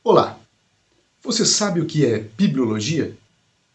Olá, você sabe o que é bibliologia?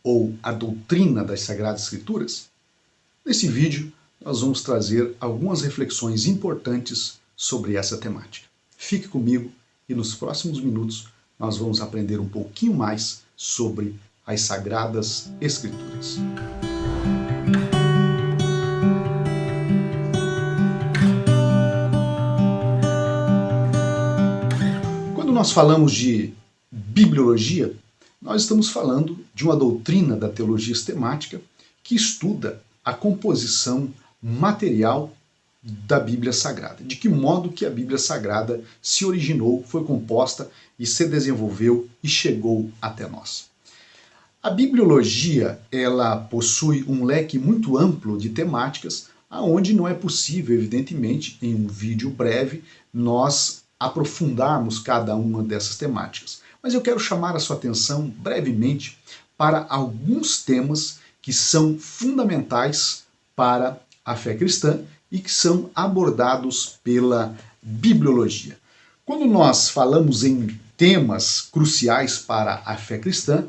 Ou a doutrina das Sagradas Escrituras? Nesse vídeo, nós vamos trazer algumas reflexões importantes sobre essa temática. Fique comigo e nos próximos minutos nós vamos aprender um pouquinho mais sobre as Sagradas Escrituras. Quando nós falamos de bibliologia, nós estamos falando de uma doutrina da teologia sistemática que estuda a composição material da Bíblia Sagrada. De que modo que a Bíblia Sagrada se originou, foi composta e se desenvolveu e chegou até nós. A bibliologia, ela possui um leque muito amplo de temáticas, aonde não é possível, evidentemente, em um vídeo breve, nós aprofundarmos cada uma dessas temáticas. Mas eu quero chamar a sua atenção brevemente para alguns temas que são fundamentais para a fé cristã e que são abordados pela bibliologia. Quando nós falamos em temas cruciais para a fé cristã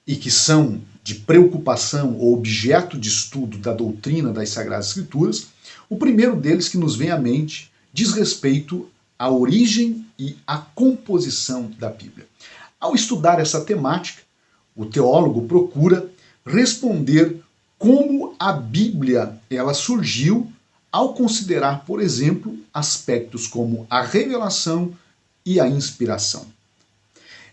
e que são de preocupação ou objeto de estudo da doutrina das Sagradas Escrituras, o primeiro deles que nos vem à mente diz respeito à origem e à composição da Bíblia. Ao estudar essa temática, o teólogo procura responder como a Bíblia ela surgiu ao considerar, por exemplo, aspectos como a revelação e a inspiração.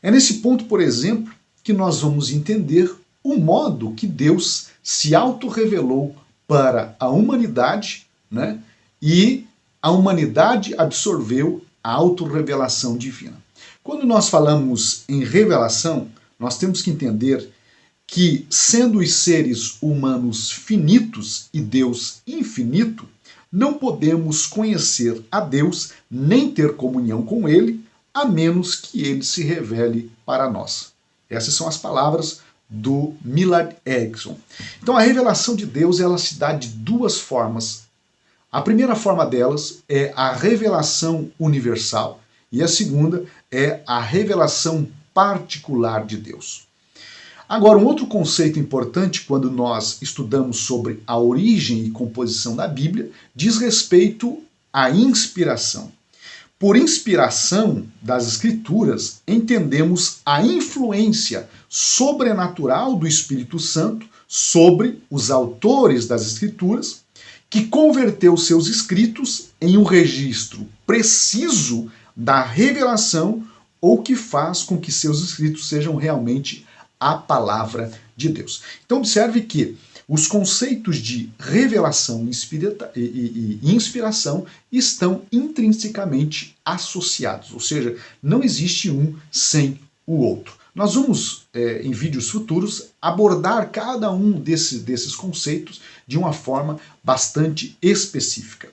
É nesse ponto, por exemplo, que nós vamos entender o modo que Deus se autorrevelou para a humanidade, né? E a humanidade absorveu a autorrevelação divina. Quando nós falamos em revelação, nós temos que entender que, sendo os seres humanos finitos e Deus infinito, não podemos conhecer a Deus nem ter comunhão com Ele, a menos que Ele se revele para nós. Essas são as palavras do Millard Erickson. Então a revelação de Deus ela se dá de duas formas. A primeira forma delas é a revelação universal e a segunda é a revelação particular de Deus. Agora, um outro conceito importante quando nós estudamos sobre a origem e composição da Bíblia diz respeito à inspiração. Por inspiração das Escrituras, entendemos a influência sobrenatural do Espírito Santo sobre os autores das Escrituras, que converteu seus escritos em um registro preciso da revelação ou que faz com que seus escritos sejam realmente a palavra de Deus. Então observe que os conceitos de revelação e inspiração estão intrinsecamente associados, ou seja, não existe um sem o outro. Nós vamos, em vídeos futuros, abordar cada um desses conceitos de uma forma bastante específica.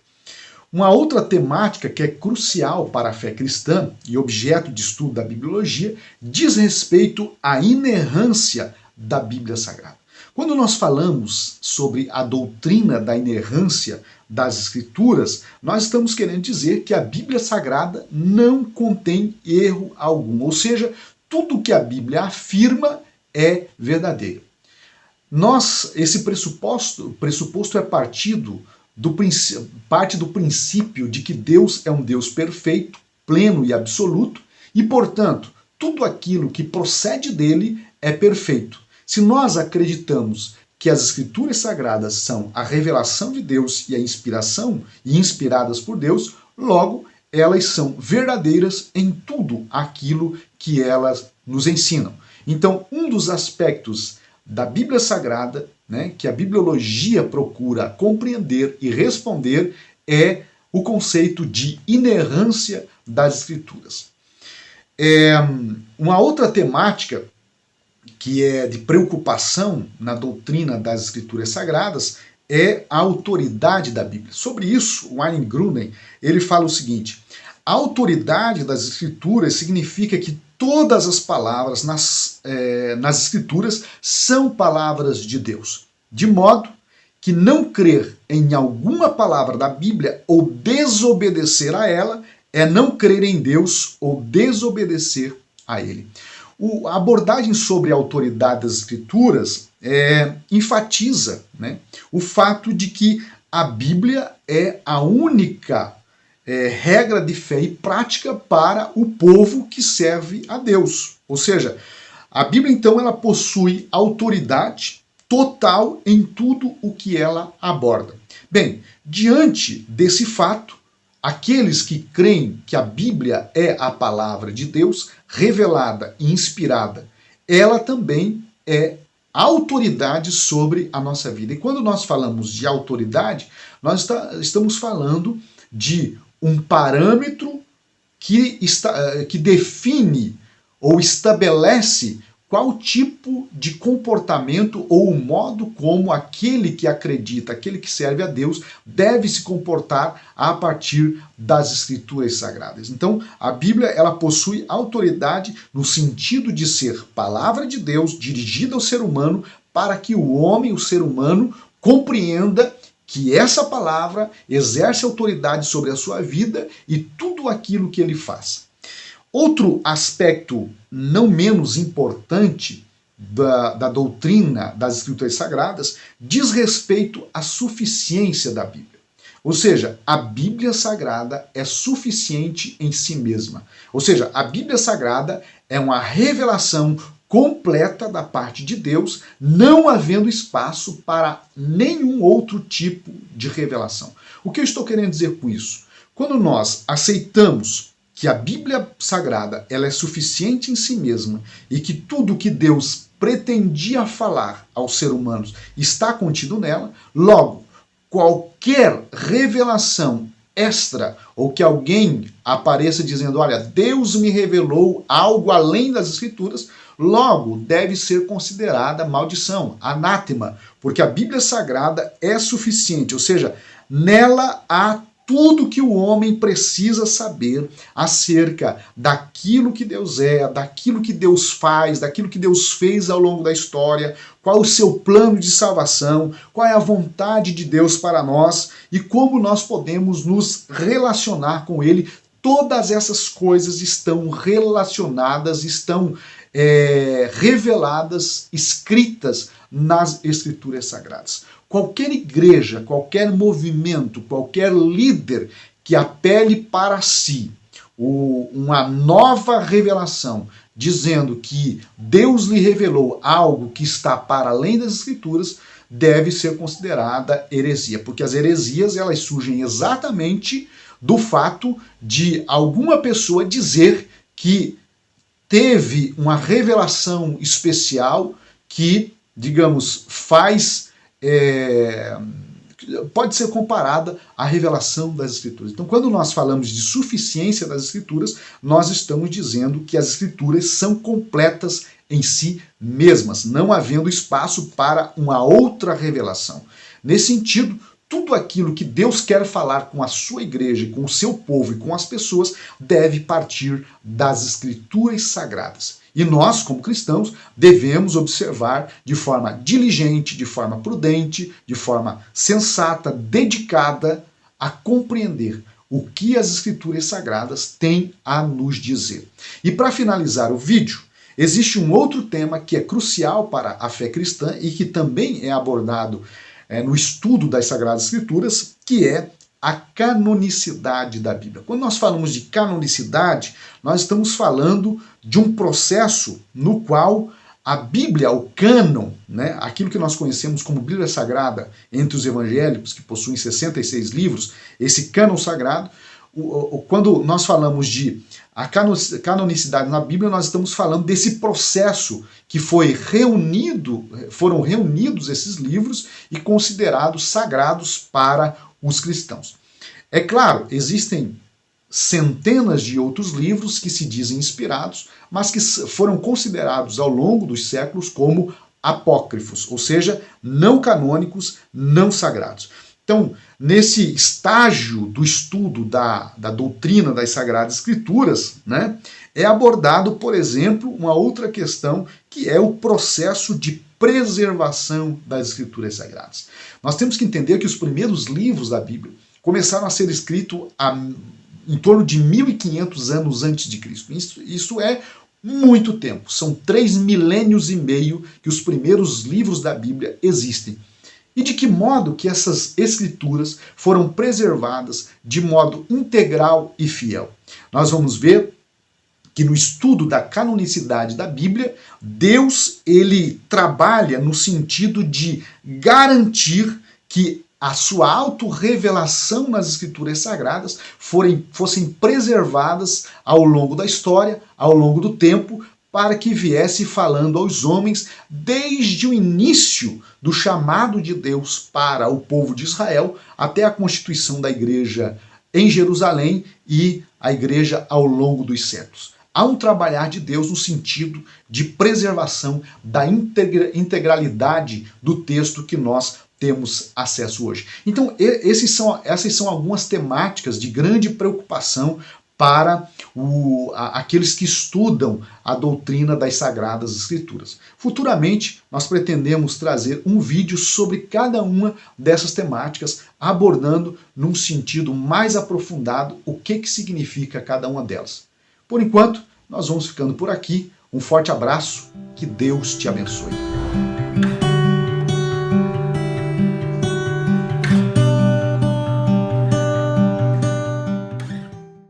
Uma outra temática que é crucial para a fé cristã e objeto de estudo da bibliologia diz respeito à inerrância da Bíblia Sagrada. Quando nós falamos sobre a doutrina da inerrância das Escrituras, nós estamos querendo dizer que a Bíblia Sagrada não contém erro algum, ou seja, tudo que a Bíblia afirma é verdadeiro. Esse pressuposto é parte do princípio de que Deus é um Deus perfeito, pleno e absoluto, e, portanto, tudo aquilo que procede dele é perfeito. Se nós acreditamos que as Escrituras Sagradas são a revelação de Deus e a inspiração, e inspiradas por Deus, logo, elas são verdadeiras em tudo aquilo que elas nos ensinam. Então, um dos aspectos da Bíblia Sagrada, né, que a bibliologia procura compreender e responder, é o conceito de inerrância das Escrituras. Uma outra temática que é de preocupação na doutrina das Escrituras Sagradas é a autoridade da Bíblia. Sobre isso, o Wayne Grudem, ele fala o seguinte: a autoridade das Escrituras significa que todas as palavras nas Escrituras são palavras de Deus, de modo que não crer em alguma palavra da Bíblia ou desobedecer a ela é não crer em Deus ou desobedecer a ele. A abordagem sobre a autoridade das Escrituras enfatiza, né, o fato de que a Bíblia é a única regra de fé e prática para o povo que serve a Deus. Ou seja, a Bíblia, então, ela possui autoridade total em tudo o que ela aborda. Bem, diante desse fato, aqueles que creem que a Bíblia é a palavra de Deus, revelada e inspirada, ela também é autoridade sobre a nossa vida. E quando nós falamos de autoridade, nós estamos falando de um parâmetro que define ou estabelece qual tipo de comportamento ou o modo como aquele que acredita, aquele que serve a Deus, deve se comportar a partir das Escrituras Sagradas. Então, a Bíblia, ela possui autoridade no sentido de ser palavra de Deus dirigida ao ser humano para que o homem, o ser humano, compreenda que essa palavra exerce autoridade sobre a sua vida e tudo aquilo que ele faz. Outro aspecto não menos importante da doutrina das Escrituras Sagradas diz respeito à suficiência da Bíblia. Ou seja, a Bíblia Sagrada é suficiente em si mesma. Ou seja, a Bíblia Sagrada é uma revelação completa da parte de Deus, não havendo espaço para nenhum outro tipo de revelação. O que eu estou querendo dizer com isso? Quando nós aceitamos que a Bíblia Sagrada ela é suficiente em si mesma e que tudo que Deus pretendia falar aos seres humanos está contido nela, logo, qualquer revelação extra ou que alguém apareça dizendo, olha, Deus me revelou algo além das Escrituras, logo deve ser considerada maldição, anátema, porque a Bíblia Sagrada é suficiente, ou seja, nela há tudo que o homem precisa saber acerca daquilo que Deus é, daquilo que Deus faz, daquilo que Deus fez ao longo da história, qual o seu plano de salvação, qual é a vontade de Deus para nós e como nós podemos nos relacionar com Ele. Todas essas coisas estão relacionadas, estão reveladas, escritas nas Escrituras Sagradas. Qualquer igreja, qualquer movimento, qualquer líder que apele para si uma nova revelação, dizendo que Deus lhe revelou algo que está para além das Escrituras, deve ser considerada heresia, porque as heresias elas surgem exatamente do fato de alguma pessoa dizer que teve uma revelação especial que, digamos, pode ser comparada à revelação das Escrituras. Então, quando nós falamos de suficiência das Escrituras, nós estamos dizendo que as Escrituras são completas em si mesmas, não havendo espaço para uma outra revelação. Nesse sentido, tudo aquilo que Deus quer falar com a sua igreja, com o seu povo e com as pessoas, deve partir das Escrituras Sagradas. E nós, como cristãos, devemos observar de forma diligente, de forma prudente, de forma sensata, dedicada a compreender o que as Escrituras Sagradas têm a nos dizer. E para finalizar o vídeo, existe um outro tema que é crucial para a fé cristã e que também é abordado no estudo das Sagradas Escrituras, que é a canonicidade da Bíblia. Quando nós falamos de canonicidade, nós estamos falando de um processo no qual a Bíblia, o cânon, né, aquilo que nós conhecemos como Bíblia Sagrada entre os evangélicos, que possuem 66 livros, esse cânon sagrado, quando nós falamos de a canonicidade na Bíblia, nós estamos falando desse processo que foram reunidos esses livros e considerados sagrados para os cristãos. É claro, existem centenas de outros livros que se dizem inspirados, mas que foram considerados ao longo dos séculos como apócrifos, ou seja, não canônicos, não sagrados. Então, nesse estágio do estudo da doutrina das Sagradas Escrituras, né, é abordado, por exemplo, uma outra questão, que é o processo de preservação das Escrituras Sagradas. Nós temos que entender que os primeiros livros da Bíblia começaram a ser escritos em torno de 1500 anos antes de Cristo. Isso é muito tempo. São 3 milênios e meio que os primeiros livros da Bíblia existem. E de que modo que essas escrituras foram preservadas de modo integral e fiel? Nós vamos ver que no estudo da canonicidade da Bíblia, Deus ele trabalha no sentido de garantir que a sua autorrevelação nas escrituras sagradas fossem preservadas ao longo da história, ao longo do tempo, para que viesse falando aos homens desde o início do chamado de Deus para o povo de Israel até a constituição da igreja em Jerusalém e a igreja ao longo dos séculos. Há um trabalhar de Deus no sentido de preservação da integralidade do texto que nós temos acesso hoje. Então, essas são algumas temáticas de grande preocupação para aqueles que estudam a doutrina das Sagradas Escrituras. Futuramente, nós pretendemos trazer um vídeo sobre cada uma dessas temáticas, abordando num sentido mais aprofundado o que significa cada uma delas. Por enquanto, nós vamos ficando por aqui. Um forte abraço, que Deus te abençoe.